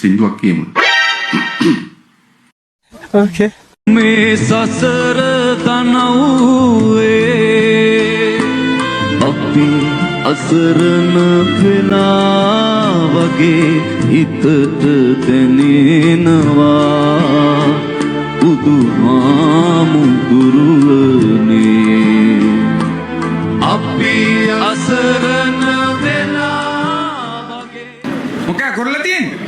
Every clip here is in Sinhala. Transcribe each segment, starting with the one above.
සින්දුවක් කියමු. Okay. මේ සසර තනව්වේ අපි අසරණ වෙලා වගේ හිතට දැනෙනවා බුදුහාමුදුරුවනේ අපි අසරණ වෙලා වගේ මොකක් කරලා තියෙන්නේ?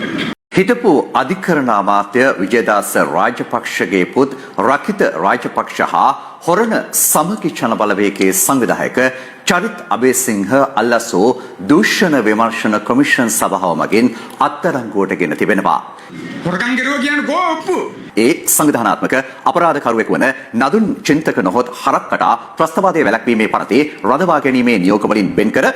හිටපු අධිකරණ අමාත්‍ය විජේදාස රාජපක්ෂගේ පුත් රකිත රාජපක්ෂ හා හොරණ සමගි බලවේගයේ සංවිධායක චරිත් අබේසිංහ අල්ලසෝ දූෂණ විමර්ශන කොමිෂන් සභාව මගින් අත්අඩංගුවට ගෙන තිබෙනවා. හොරකම් කරුවා කියන්නේ කොහොප්පු? ඒ සංවිධානාත්මක අපරාධකරුවෙකු වන නදුන් චින්තක නොහොත් හරක්කටා ත්‍රස්තවාදයේ වැළැක්වීමේ පනතේ රඳවා ගැනීමේ නියෝග වලින් වෙන් කර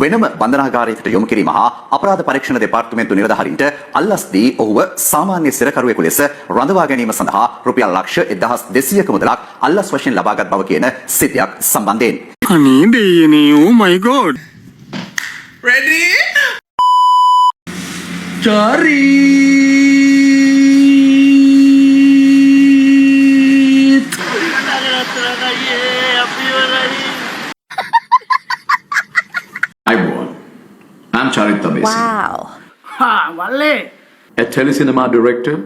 වෙනම බන්ධනාගාරයකට යොමු කිරීම හා අපරාධ පරීක්ෂණ දෙපාර්තමේන්තු නිලධාරීන්ට අල්ලස් දී ඔහුව සාමාන්‍ය සිරකරුවෙකු ලෙස රඳවා ගැනීම සඳහා රුපියල් ලක්ෂ 1200ක මුදලක් අල්ලස් වශයෙන් ලබාගත් බව කියන සිද්ධියක් සම්බන්ධයෙන්. අනේ දෙයනේ oh my god. Ready? I'm Charit Abesi. Wow. A telecinema director,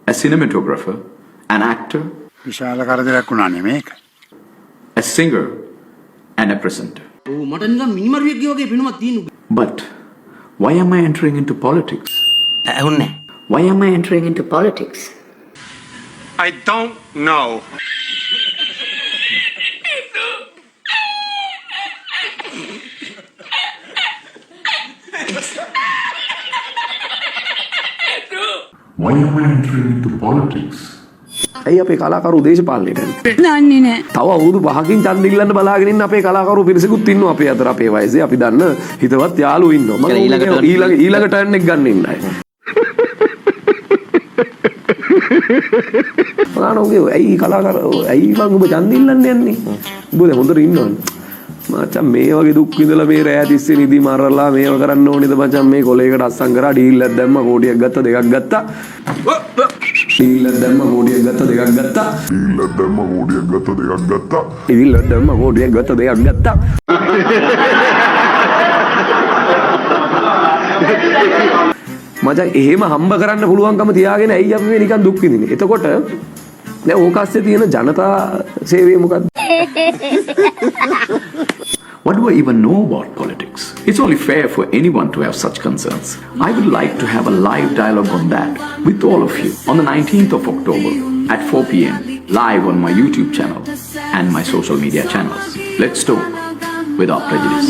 a cinematographer, an actor, විශාල කරදරයක් වුණානේ මේක. a singer, and a presenter. මට නිකන් මිනිමරුවෙක් වගේ පෙනුමක් තියෙනවා. But why am I entering into politics? ඇහුන්නේ. Why am I entering into politics? I don't know. Why am I entering into politics? ඇයි අපේ කලාකරු දේශපාලනයට යන්නේ? දන්නේ නැහැ. තව අවුරුදු 5කින් ඡන්ද ඉල්ලන්න බලාගෙන ඉන්න අපේ කලාකරු පිරිසකුත් ඉන්නවා අපේ අතර අපේ වයසේ අපි දන්න හිතවත් යාළුවෝ ඉන්නවා. මම ඊළඟ ටර්න් එක ගන්න ඉන්නයි. බලන්නකෝ ඇයි කලාකරු ඇයි මං ඔබ ඡන්ද ඉල්ලන්න යන්නේ? ඔබ දැන් හොඳට ඉන්නවනේ. මචං මේ වගේ දුක් විඳලා මේ රෑ තිස්සේ නිදි මරලා මේව කරන්න ඕනේද මචං මේ කොලේකට අස්සම් කරා ඩීල් එකක් දැම්ම කෝටියක් ගත්තා දෙකක් ගත්තා ඩීල් එකක් දැම්ම කෝටියක් ගත්තා දෙකක් ගත්තා ඩීල් එකක් දැම්ම කෝටියක් ගත්තා දෙකක් ගත්තා මචං එහෙම හම්බ කරන්න පුළුවන්කම තියාගෙන ඇයි අපි මේ නිකන් දුක් විඳින්නේ? එතකොට දැන් ඕකස්සේ තියෙන ජනතා සේවය මොකක්ද? What do I even know about politics? It's only fair for anyone to have such concerns. I would like to have a live dialogue on that with all of you on the 19th of October at 4 p.m. live on my YouTube channel and my social media channels. Let's talk without prejudice.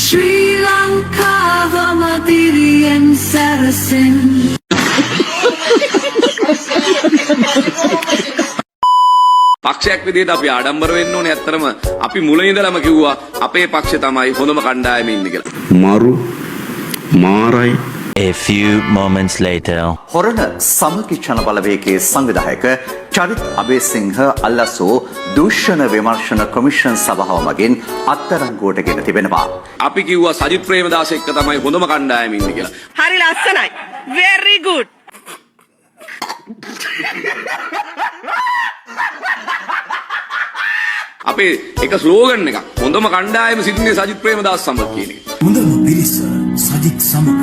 Sri Lanka, Vamadirian Saracen. පක්ෂයක් විදිහට අපි ආඩම්බර වෙන්න ඕනේ. ඇත්තටම අපි මුල ඉඳලම කිව්වා අපේ පක්ෂය තමයි හොඳම කණ්ඩායම ඉන්නේ කියලා. මරු මාරයි. A few moments later. හොරණ සමගි බලවේගයේ සංවිධායක චරිත් අබේසිංහ අල්ලසෝ දූෂණ විමර්ශන කොමිෂන් සභාව මගින් අත්අඩංගුවට ගෙන තිබෙනවා. අපි කිව්වා සජිත් ප්‍රේමදාස එක්ක තමයි හොඳම කණ්ඩායම ඉන්නේ කියලා. හරි ලස්සනයි. Very good. අපේ එක ස්ලෝගන් එකක් හොඳම කණ්ඩායම සිටින්නේ සජිත් ප්‍රේමදාස සමග කියන එක. හොඳම පිරිස සජිත් සමග.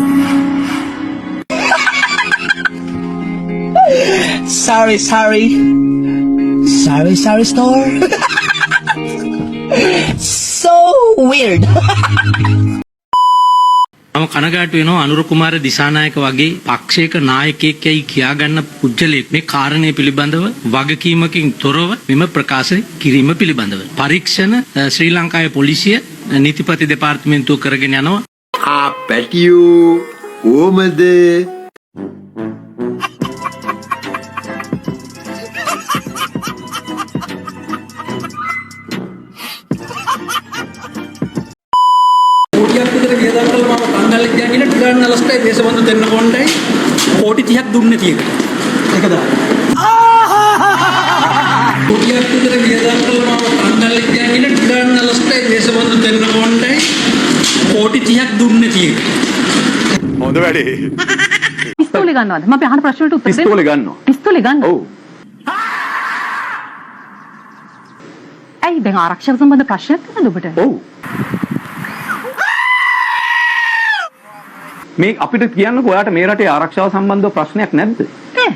Sorry store. So weird. මම කනගාටු වෙනවා අනුර කුමාර දිසානායක වගේ පක්ෂයක නායකයෙක් යයි කියාගන්න පුජ්‍යලෙක් මේ කාරණේ පිළිබඳව වගකීමකින් තොරව මෙම ප්‍රකාශ කිරීම පිළිබඳව පරීක්ෂණ ශ්‍රී ලංකාවේ පොලිසිය නීතිපති දෙපාර්තමේන්තුව කරගෙන යනවා. පැටියෝ ඕමද දේශබන්දු දෙන්න කොණ්ඩයි කෝටි 30ක් දුන්නේ තියෙකට. ඒකද? කොටියක් විතර ගියදම් කළා මම කණ්ඩායම් කියන දේශබන්දු දෙන්න කොණ්ඩයි කෝටි 30ක් දුන්නේ තියෙකට. හොඳ වැඩේ. පිස්තෝලේ ගන්නවද? මම අහන ප්‍රශ්නෙට උත්තර දෙන්න. පිස්තෝලේ ගන්නවා. පිස්තෝලේ ගන්න. ඔව්. ඇයි දැන් ආරක්ෂක සම්බන්ධ ප්‍රශ්නයක් තියෙනවද ඔබට? ඔව්. මේ අපිට කියන්නකෝ ඔයාට මේ රටේ ආරක්ෂාව සම්බන්ධව ප්‍රශ්නයක් නැද්ද? නෑ.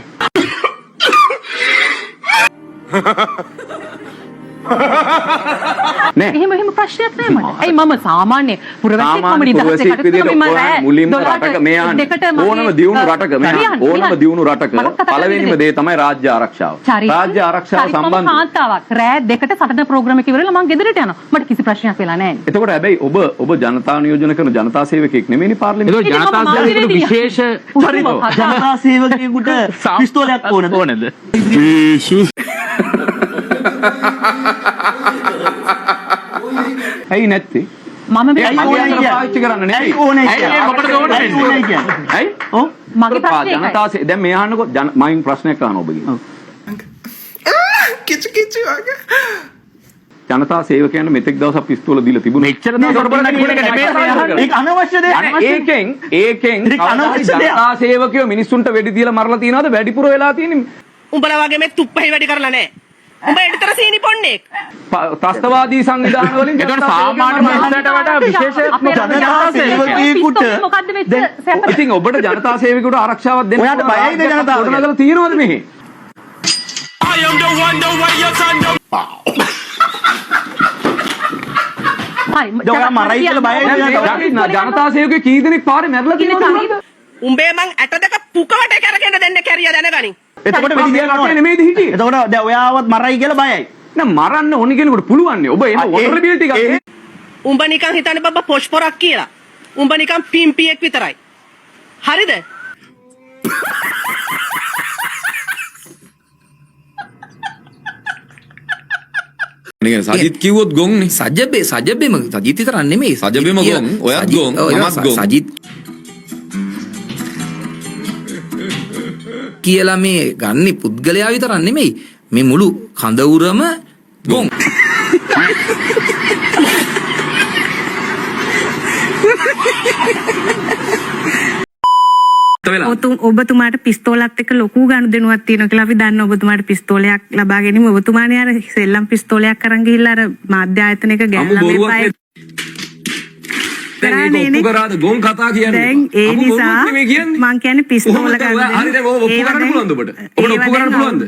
එහෙම ප්‍රශ්නයක් නෑ මට. ඇයි මම සාමාන්‍ය පුරවැසියෙක් කොමඩි පුරවැසියෙක් විදිහට ඔයා මුලින්ම රටක මේ ඕනම දියුණු රටක ඕනම දියුණු රටක පළවෙනිම දේ තමයි රාජ්‍ය ආරක්ෂාව. රාජ්‍ය ආරක්ෂාව සම්බන්ධ කාන්තාවක් රෑ 2ට සටන ප්‍රෝග්‍රෑම් එක ඉවරලා මම ගෙදරට යනවා. මට කිසි ප්‍රශ්නයක් වෙලා නෑ. එතකොට හැබැයි ඔබ ජනතා නියෝජන කරන ජනතා සේවකයෙක් නෙමෙයිනේ පාර්ලිමේන්තුවේ. ඒක ජනතා සේවකයෙකුට විශේෂ ජනතා සේවකයෙකුට පිස්තෝලයක් ඕනද? ඇයි නැත්තේ? මම මේ පාවිච්චි කරන්න නෙමෙයි. ඇයි මොකටද ඕනේ කියන්නේ? ඇයි? ඔව් මගේ ප්‍රශ්නේ ජනතා දැන් මේ අහන්නකෝ මයින් ප්‍රශ්නයක් අහන ඔබගෙන්. කිචු කිචු වගේ. ජනතා සේවකයන්ට මෙතෙක් දවසක් පිස්තෝල දීලා තිබුණා. මෙච්චර ඒක අනවශ්‍ය දෙයක්. ඒකෙන් ජනතා සේවකයෝ මිනිස්සුන්ට වෙඩි දීලා මරලා තියනවාද වැඩිපුර වෙලා තියෙන්නේ? උඹලා වගේ මේ තුප්පහේ වැඩි කරලා නෑ. උඹ එඩිතර සීනි පොන්නේක්. ත්‍රස්තවාදී සංවිධාන වලින් ඒකට සාමාන්‍ය මනුස්සයට වඩා විශේෂ ජනතා සේවකයෙකුට මොකද්ද වෙච්ච සැප? ඉතින් ඔබට ජනතා සේවකයෙකුට ආරක්ෂාවක් දෙන්න ඔයාට බයයිද ජනතාව? ගොඩනගලා තියෙනවද මෙහි? ඔයා මරයි කියලා බයයිද ජනතා සේවකයෙක් කී දෙනෙක් පාරේ මැරලා තියෙනවද? උඹේ මං ඇට දෙක පුකවට කරගෙන දෙන්න කැරියා දැනගනි. එතකොට වෙඩි රටේ නෙමෙයිද හිටියේ? එතකොට දැන් ඔයාවත් මරයි කියලා බයයි. නෑ මරන්න ඕනි කෙනෙකුට පුළුවන් නේ. ඔබ එන වොටර් බිල් ටිකක් උඹ නිකන් හිතන්නේ බබ්බා පොෂ්පොරක් කියලා. උඹ නිකන් පිම්පියෙක් විතරයි. හරිද? සජිත් කිව්වොත් ගොන්නේ. සජබෙම සජිත් විතරක් නෙමෙයි. සජබෙම ගොන්. ඔයත් ගොන්. මමත් ගොන්. සජිත් කියලා මේ ගන්නේ පුද්ගලයා විතරක් නෙමෙයි. මේ මුළු කඳවුරම ගොන්. ඔබතුමාට පිස්තෝලත් එක්ක ලොකු ගනුදෙනුවක් තියෙනවා කියලා අපි දන්නවා. ඔබතුමාට පිස්තෝලයක් ලබා ගැනීම ඔබතුමානේ අර සෙල්ලම් පිස්තෝලයක් අරන් ගිහිල්ලා අර මාධ්‍ය ආයතනයක ගැලලා මේ පය කරාද ගොන් කතා කියන්නේ. දැන් ඒ නිසා මං කියන්නේ පිස්තෝල ගන්න. හරි දැන් ඔප්පු කරන්න පුළුවන්ද ඔබට? ඔබට ඔප්පු කරන්න පුළුවන්ද?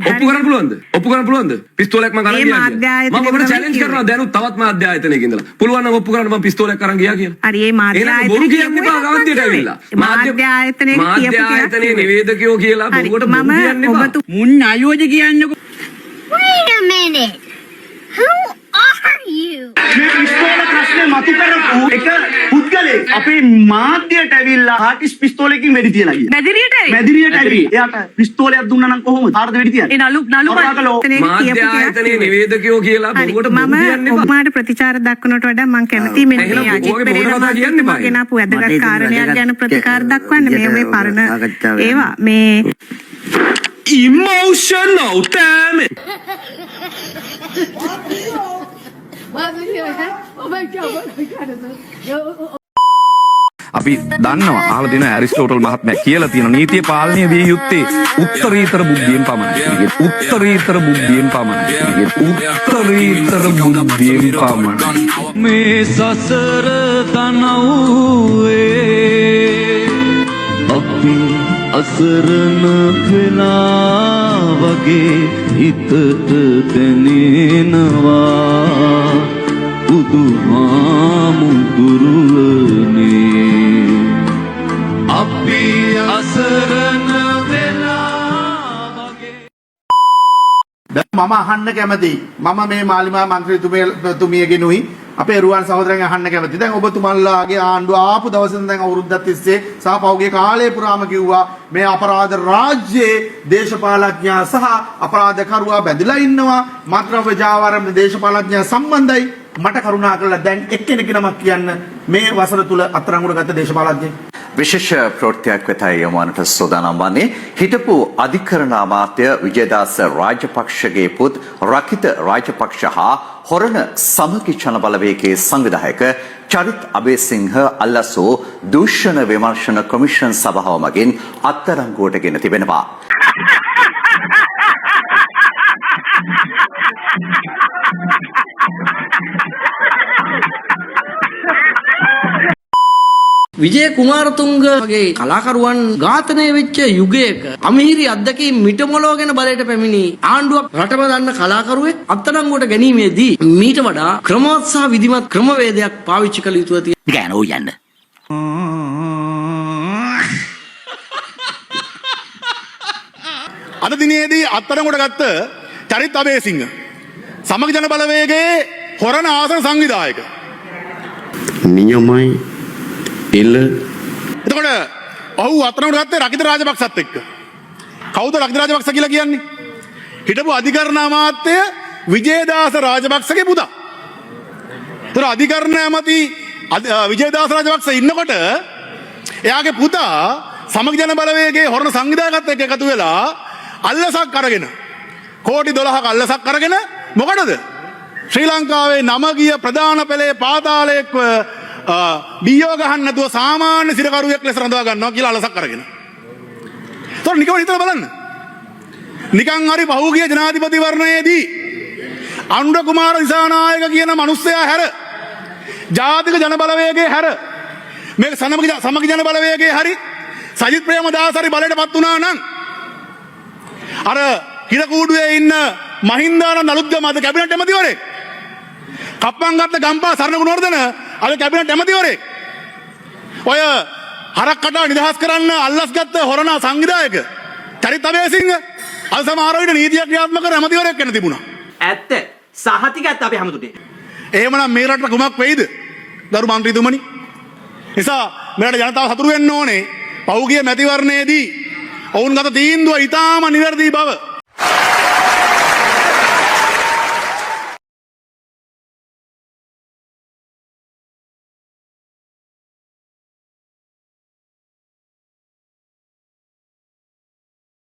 ඔප්පු කරන්න පුළුවන්ද? ඔප්පු කරන්න පුළුවන්ද? පිස්තෝලයක් මං අරන් ගියා කියලා. මම ඔබට චැලෙන්ජ් කරනවා දැනුත් තවත් මාධ්‍ය ආයතනයක ඉඳලා. පුළුවන් නම් ඔප්පු කරන්න මම පිස්තෝලයක් අරන් ගියා කියලා. හරි මේ මාධ්‍ය ආයතනයේ කියන්නේ ගාන්ධියට ඇවිල්ලා. මාධ්‍ය ආයතනයේ කියපු මාධ්‍ය ආයතනයේ නිවේදකයෝ කියලා බොරුවට බොරු කියන්නේ බා. මුන් අයෝජ්‍ය කියන්නකො. Wait a minute. Who are you? මේ පිස්තෝල ප්‍රශ්නේ මතු කරපු එක පුද්ගලෙක් අපේ මාධ්‍යයට ඇවිල්ලා ආටිස් පිස්තෝලකින් වෙඩි තියලා ගියා. මැදිරියට ඇවිල්ලා එයාට පිස්තෝලයක් දුන්නා නම් කොහොමද? කාටද වෙඩි තියන්නේ? ඒ නලු මාධ්‍ය ආයතනයේ නිවේදකයෝ කියලා බොරුවට බොරු කියන්නේ බා. ඔබට ප්‍රතිචාර දක්වනට වඩා මම කැමතියි මෙන්න මේ අජිත් පෙරේරා ගෙනාපු වැදගත් කාරණයක් ගැන ප්‍රතිකාර දක්වන්න. මේ පරණ ඒවා මේ emotional damn it. අපි දන්නවා අහලා තියෙන ඇරිස්ටෝටල් මහත්මයා කියලා තියෙන නීතිය පාලනය විය යුත්තේ උත්තරීතර බුද්ධියෙන් පමණයි. උත්තරීතර බුද්ධියෙන් පමණයි. උත්තරීතර බුද්ධියෙන් පමණයි. මේ සසර තනව්වේ අපි අසරණ වෙලා වගේ හිතට දැනෙනවා බුදුහාමුදුරුවනේ අපි අසරණ වෙලා වගේ. දැන් මම අහන්න කැමතියි. මම මේ මාලිමා මන්ත්‍රීතුමියගෙනුයි අපේ රුවන් සහෝදරයන් අහන්න කැමතියි. දැන් ඔබතුමන්ලාගේ ආණ්ඩුව ආපු දවසේ ඉඳන් අවුරුද්දක් තිස්සේ සහ පෞගේ කාලේ පුරාම කිව්වා මේ අපරාධ රාජ්‍යයේ දේශපාලඥයා සහ අපරාධකරුවා බැඳලා ඉන්නවා. මත්ද්‍රව්‍ය ජාවාරම් දේශපාලඥයා සම්බන්ධයි. මට කරුණා කරලා දැන් එක්කෙනෙක් නමක් කියන්න මේ වසර තුල අත්අඩංගුවට ගත්ත දේශපාලඥයෙක්. විශේෂ ප්‍රවෘත්තියක් වෙතයි යොමුවන්නට සූදානම් වන්නේ. හිටපු අධිකරණ අමාත්‍ය විජේදාස රාජපක්ෂගේ පුත් රකිත රාජපක්ෂ හා හොරණ සමගි ජන බලවේගයේ සංවිධායක චරිත් අබේසිංහ අල්ලසෝ දූෂණ විමර්ශන කොමිෂන් සභාව මගින් අත්අඩංගුවට ගෙන තිබෙනවා. විජය කුමාරතුංගගේ කලාකරුවන් ඝාතනය වෙච්ච යුගයක අමිහිරි අත්දැකීම් මිටමොලවගෙන බලයට පැමිණි ආණ්ඩුවක් රටම දන්න කලාකරුවෙක් අත්අඩංගුවට ගැනීමේදී මීට වඩා ක්‍රමවත් සහ විධිමත් ක්‍රමවේදයක් පාවිච්චි කළ යුතුව තියෙනවා. ගෑනෝ යන්න. අද දිනේදී අත්අඩංගුවට ගත්ත චරිත් අබේසිංහ සමග ජන බලවේගයේ හොරණ ආසන සංවිධායක. නියමයි එල එතකොට ඔහු අත්අඩංගුවට ගත්තේ රකිත රාජපක්ෂත් එක්ක. කවුද රකිත රාජපක්ෂ කියලා කියන්නේ? හිටපු අධිකරණ අමාත්‍ය විජේදාස රාජපක්ෂගේ පුතා. ඒතර අධිකරණ ඇමති විජේදාස රාජපක්ෂ ඉන්නකොට එයාගේ පුතා සමග ජන බලවේගයේ හොරණ සංවිධායකත් එක්ක එකතු වෙලා අල්ලසක් අරගෙන කෝටි 12ක අල්ලසක් අරගෙන මොකටද? ශ්‍රී ලංකාවේ නම ගිය ප්‍රධාන පෙළේ පාතාලයක බියෝ ගහන්න නැතුව සාමාන්‍ය සිරකරුවෙක් ලෙස රඳවා ගන්නවා කියලා අලසක් අරගෙන. ඒතකොට නිකන් හිතලා බලන්න. නිකන් හරි පහුගිය ජනාධිපතිවරණයේදී අනුර කුමාර දිසානායක කියන මිනිස්සයා හැර ජාතික ජන බලවේගයේ හැර මේ සමග ජන බලවේගයේ හරි සජිත් ප්‍රේමදාස හරි බලයටපත් වුණා නම් අර කිරකූඩුවේ ඉන්න මහින්දානන්ද අලුත්ගම අද කැබිනට් ඇමතිවරයෙක් කප්පන් ගත්ත ගම්පා සරණ ගුණවර්ධන අද කැබිනට් ඇමතිවරයෙක් ඔය හරක් කටා නිදහස් කරන්න අල්ලස් ගත්ත හොරණ සංවිධායක චරිත් අබේසිංහ අද සමහර විට නීතිය ක්‍රියාත්මක කර ඇමතිවරයෙක් වෙන්න තිබුණා. ඇත්ත සහතික ඇත්ත අපි හැමතුනේ. එහෙමනම් මේ රටට කුමක් වෙයිද? ගරු මන්ත්‍රීතුමනි. නිසා මේ රට ජනතාව සතුටු වෙන්න ඕනේ. පහුගිය මැතිවරණයේදී ඔවුන් ගත තීන්දුව ඉතාම නිවැරදි බව